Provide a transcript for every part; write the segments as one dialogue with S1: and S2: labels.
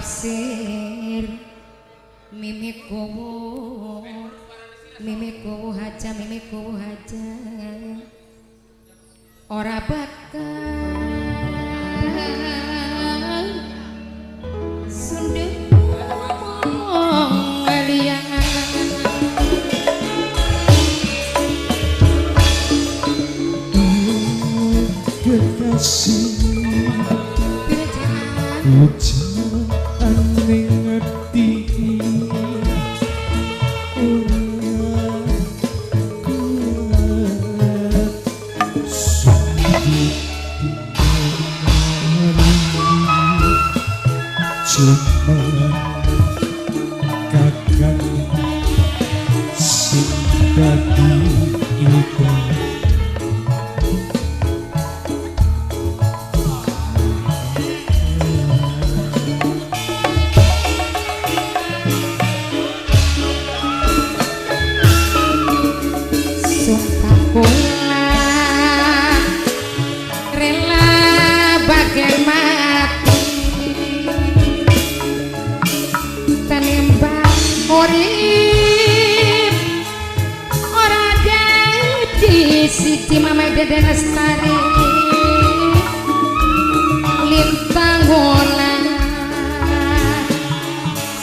S1: naksir mimikuwu haja ora bakal sundep ngalian
S2: kekasih pujaan ngerti cuman kakak sing dadi iba
S1: sumpah kula rela bagai mati tenimbang urip ora dadi siji Mama Dede Lestari lintang wulan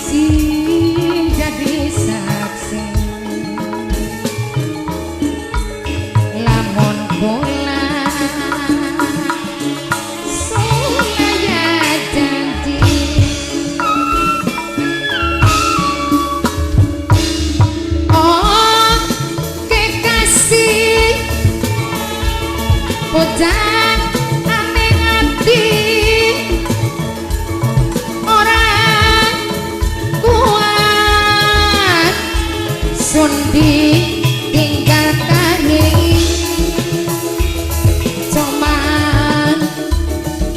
S1: sing jadi saksi lamun kula sulaya janji oh kekasih pujaan ame ati orang kuat sundi tinggal tani cuman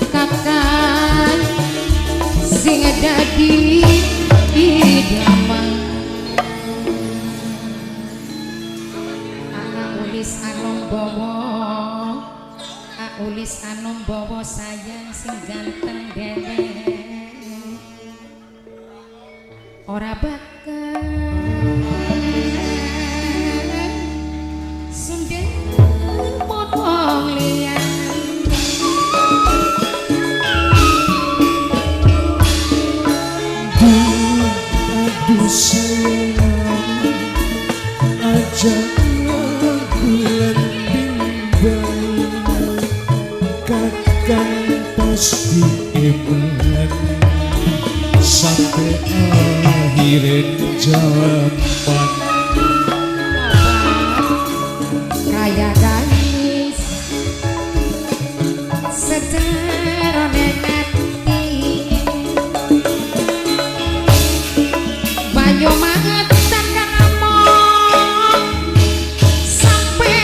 S1: kakak sing dadi idaman ulis anom bawa sayang sing ganteng dede ora bakal sundep wong liyan
S2: aduh sayang aja bulan bimbang kakak pasti iman sampai akhir zaman
S1: kaya ganis secara menati banyu manget takkan among sampai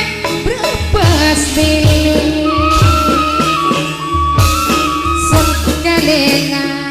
S1: berbes pilih sun kelingan